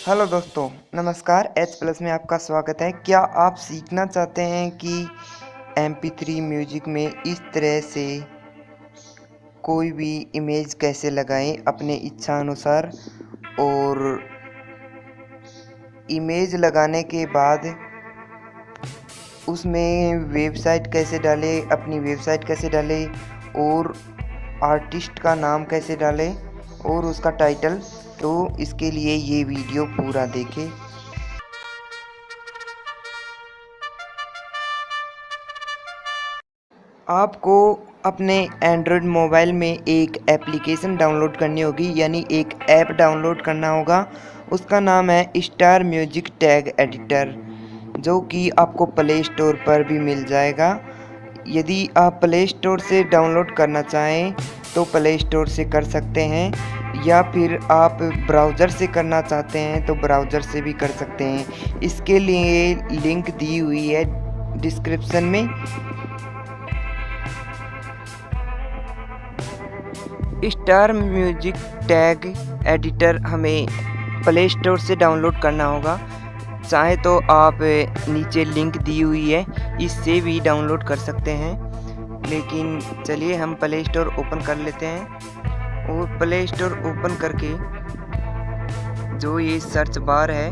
Hello दोस्तों, नमस्कार। H plus में आपका स्वागत है। क्या आप सीखना चाहते हैं कि MP3 म्यूजिक में इस तरह से कोई भी इमेज कैसे लगाएं अपने इच्छा अनुसार, और इमेज लगाने के बाद उसमें वेबसाइट कैसे डालें, अपनी वेबसाइट कैसे डालें, और आर्टिस्ट का नाम कैसे डालें और उसका टाइटल। तो इसके लिए ये वीडियो पूरा देखें। आपको अपने एंड्रॉयड मोबाइल में एक एप्लीकेशन डाउनलोड करनी होगी, यानी एक ऐप डाउनलोड करना होगा। उसका नाम है स्टार म्यूजिक टैग एडिटर, जो कि आपको प्ले स्टोर पर भी मिल जाएगा। यदि आप प्ले स्टोर से डाउनलोड करना चाहें तो प्ले स्टोर से कर सकते हैं, या फिर आप ब्राउज़र से करना चाहते हैं तो ब्राउज़र से भी कर सकते हैं। इसके लिए लिंक दी हुई है डिस्क्रिप्शन में। स्टार म्यूजिक टैग एडिटर हमें प्ले स्टोर से डाउनलोड करना होगा। चाहे तो आप नीचे लिंक दी हुई है, इससे भी डाउनलोड कर सकते हैं। लेकिन चलिए हम प्ले स्टोर ओपन कर लेते हैं, और प्ले स्टोर ओपन करके जो ये सर्च बार है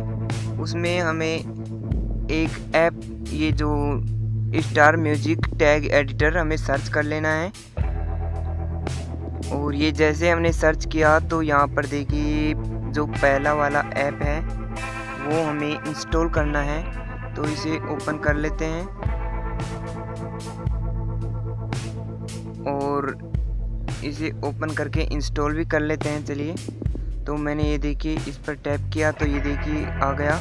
उसमें हमें एक ऐप, ये जो स्टार म्यूजिक टैग एडिटर, हमें सर्च कर लेना है। और ये जैसे हमने सर्च किया तो यहाँ पर देखिए जो पहला वाला ऐप है वो हमें इंस्टॉल करना है। तो इसे ओपन कर लेते हैं और इसे ओपन करके इंस्टॉल भी कर लेते हैं। चलिए, तो मैंने ये देखिए इस पर टैप किया तो ये देखिए आ गया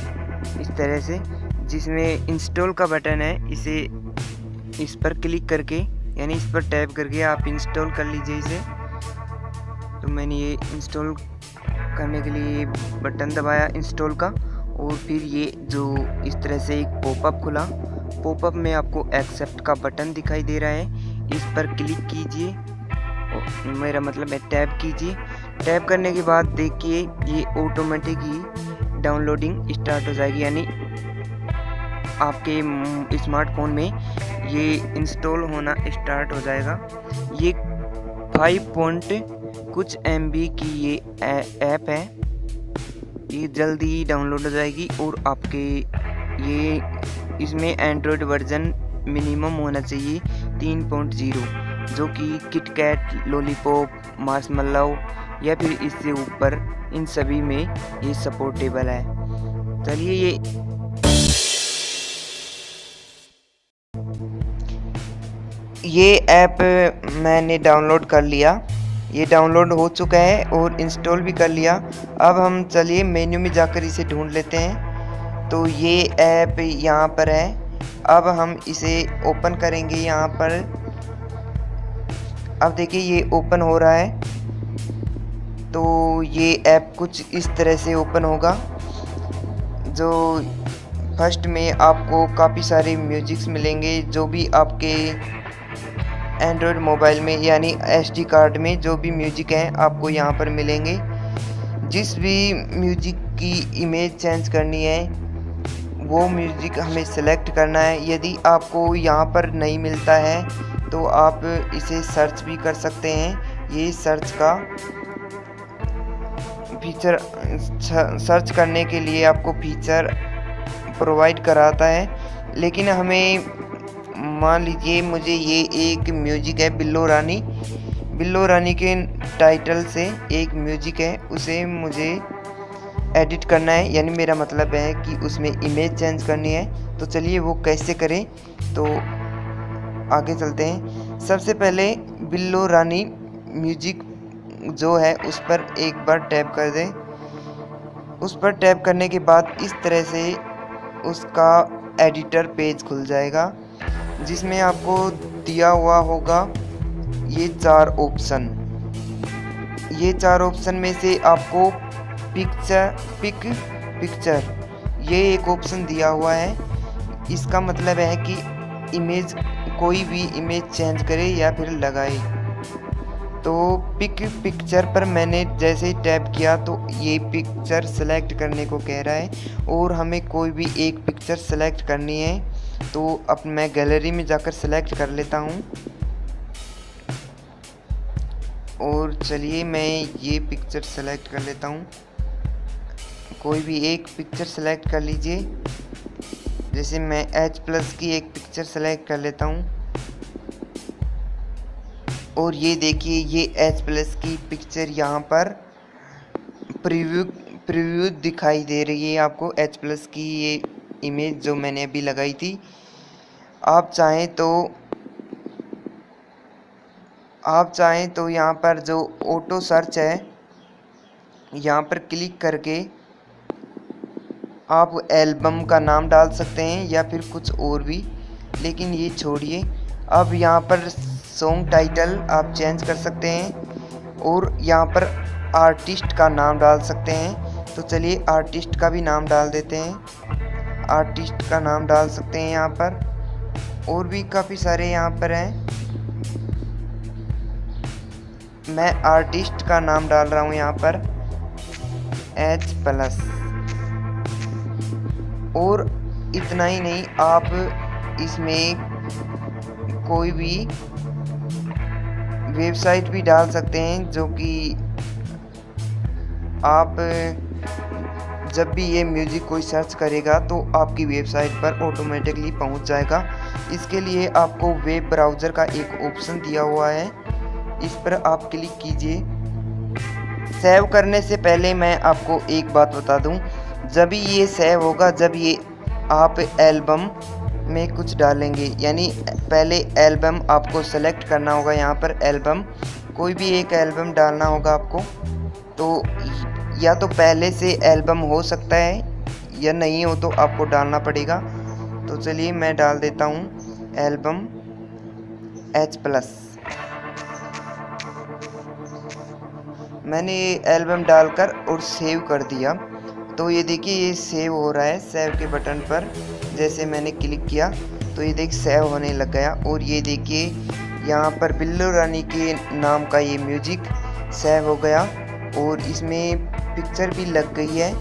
इस तरह से, जिसमें इंस्टॉल का बटन है। इस पर क्लिक करके, यानी इस पर टैप करके आप इंस्टॉल कर लीजिए इसे। तो मैंने ये इंस्टॉल करने के लिए बटन दबाया इंस्टॉल का, और फिर ये जो इस तरह से एक पॉपअप खुला। पॉपअप में आपको एक्सेप्ट का बटन दिखाई दे रहा है, इस पर क्लिक कीजिए, मेरा मतलब है टैप कीजिए। टैप करने के बाद देखिए ये ऑटोमेटिक ही डाउनलोडिंग स्टार्ट हो जाएगी, यानी आपके स्मार्टफोन में ये इंस्टॉल होना स्टार्ट हो जाएगा। ये 5 पॉइंट कुछ MB की ये ऐप है, ये जल्दी ही डाउनलोड हो जाएगी। और आपके ये इसमें एंड्रॉयड वर्जन मिनिमम होना चाहिए 3.0, जो कि किटकैट, लॉलीपॉप, मार्शमैलो या फिर इससे ऊपर, इन सभी में ये सपोर्टेबल है। चलिए, ये ऐप मैंने डाउनलोड कर लिया, ये डाउनलोड हो चुका है और इंस्टॉल भी कर लिया। अब हम चलिए मेन्यू में जाकर इसे ढूंढ लेते हैं। तो ये ऐप यहाँ पर है, अब हम इसे ओपन करेंगे यहाँ पर। अब देखिए ये ओपन हो रहा है। तो ये ऐप कुछ इस तरह से ओपन होगा। जो फर्स्ट में आपको काफ़ी सारे म्यूजिक्स मिलेंगे, जो भी आपके एंड्रॉयड मोबाइल में, यानी SD कार्ड में जो भी म्यूजिक हैं आपको यहाँ पर मिलेंगे। जिस भी म्यूजिक की इमेज चेंज करनी है वो म्यूजिक हमें सेलेक्ट करना है। यदि आपको यहाँ पर नहीं मिलता है तो आप इसे सर्च भी कर सकते हैं। ये सर्च का फीचर, सर्च करने के लिए आपको फीचर प्रोवाइड कराता है। लेकिन हमें, मान लीजिए मुझे ये एक म्यूजिक है बिल्लो रानी के टाइटल से एक म्यूजिक है, उसे मुझे एडिट करना है, यानी मेरा मतलब है कि उसमें इमेज चेंज करनी है। तो चलिए वो कैसे करें, तो आगे चलते हैं। सबसे पहले बिल्लो रानी म्यूजिक जो है उस पर एक बार टैप कर दें। उस पर टैप करने के बाद इस तरह से उसका एडिटर पेज खुल जाएगा, जिसमें आपको दिया हुआ होगा ये 4 ऑप्शन। ये 4 ऑप्शन में से आपको पिक्चर ये एक ऑप्शन दिया हुआ है। इसका मतलब है कि इमेज, कोई भी इमेज चेंज करे या फिर लगाए। तो पिक पिक्चर पर मैंने जैसे ही टैप किया तो ये पिक्चर सेलेक्ट करने को कह रहा है और हमें कोई भी एक पिक्चर सेलेक्ट करनी है। तो अब मैं गैलरी में जाकर सेलेक्ट कर लेता हूँ और चलिए मैं ये पिक्चर सेलेक्ट कर लेता हूँ। कोई भी एक पिक्चर सेलेक्ट कर लीजिए। जैसे मैं H+ की एक पिक्चर सेलेक्ट कर लेता हूँ और ये देखिए ये H+ की पिक्चर यहाँ पर प्रीव्यू दिखाई दे रही है आपको। H+ की ये इमेज जो मैंने अभी लगाई थी। आप चाहें तो यहाँ पर जो ऑटो सर्च है यहाँ पर क्लिक करके आप एल्बम का नाम डाल सकते हैं या फिर कुछ और भी, लेकिन ये छोड़िए। अब यहाँ पर सॉन्ग टाइटल आप चेंज कर सकते हैं और यहाँ पर आर्टिस्ट का नाम डाल सकते हैं। तो चलिए आर्टिस्ट का भी नाम डाल देते हैं। आर्टिस्ट का नाम डाल सकते हैं यहाँ पर, और भी काफ़ी सारे यहाँ पर हैं। मैं आर्टिस्ट का नाम डाल रहा हूँ यहाँ पर H+। और इतना ही नहीं, आप इसमें कोई भी वेबसाइट भी डाल सकते हैं जो कि आप जब भी ये म्यूज़िक कोई सर्च करेगा तो आपकी वेबसाइट पर ऑटोमेटिकली पहुंच जाएगा। इसके लिए आपको वेब ब्राउज़र का एक ऑप्शन दिया हुआ है, इस पर आप क्लिक कीजिए। सेव करने से पहले मैं आपको एक बात बता दूं, जब भी ये सेव होगा जब ये आप एल्बम में कुछ डालेंगे, यानी पहले एल्बम आपको सेलेक्ट करना होगा। यहाँ पर एल्बम कोई भी एक एल्बम डालना होगा आपको। तो या तो पहले से एल्बम हो सकता है या नहीं हो तो आपको डालना पड़ेगा। तो चलिए मैं डाल देता हूँ एल्बम H+। मैंने ये एल्बम डालकर और सेव कर दिया। तो ये देखिए ये सेव हो रहा है। सेव के बटन पर जैसे मैंने क्लिक किया तो ये देख सेव होने लग गया। और ये देखिए यहाँ पर बिल्लो रानी के नाम का ये म्यूजिक सेव हो गया और इसमें पिक्चर भी लग गई है।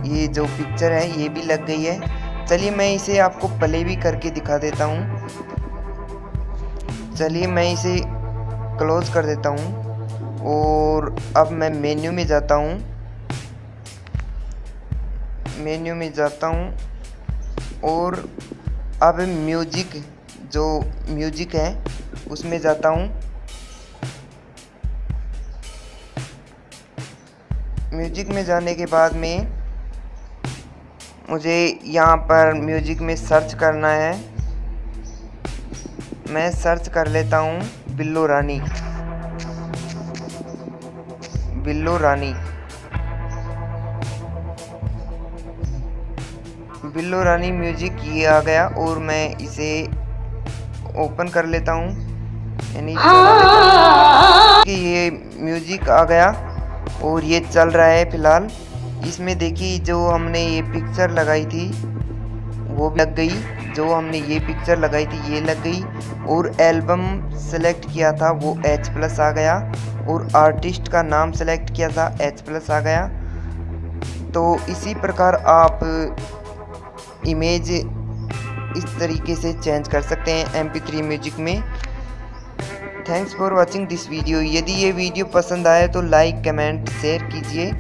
ये जो पिक्चर है ये भी लग गई है। चलिए मैं इसे आपको प्ले भी करके दिखा देता हूँ। चलिए मैं इसे क्लोज कर देता हूँ और अब मैं मेन्यू में जाता हूँ। मेन्यू में जाता हूँ और अब म्यूजिक जो म्यूजिक है उसमें जाता हूँ। म्यूजिक में जाने के बाद में मुझे यहाँ पर म्यूजिक में सर्च करना है। मैं सर्च कर लेता हूँ बिल्लो रानी। बिल्लो रानी बिल्लो रानी म्यूजिक ये आ गया और मैं इसे ओपन कर लेता हूँ, यानी कि ये म्यूजिक आ गया और ये चल रहा है फिलहाल। इसमें देखिए जो हमने ये पिक्चर लगाई थी वो भी लग गई। जो हमने ये पिक्चर लगाई थी ये लग गई और एल्बम सेलेक्ट किया था वो H+ आ गया और आर्टिस्ट का नाम सेलेक्ट किया था H+ आ गया। तो इसी प्रकार आप इमेज इस तरीके से चेंज कर सकते हैं MP3 म्यूजिक में। Thanks for watching this video. यदि ये वीडियो पसंद आए तो लाइक कमेंट शेयर कीजिए।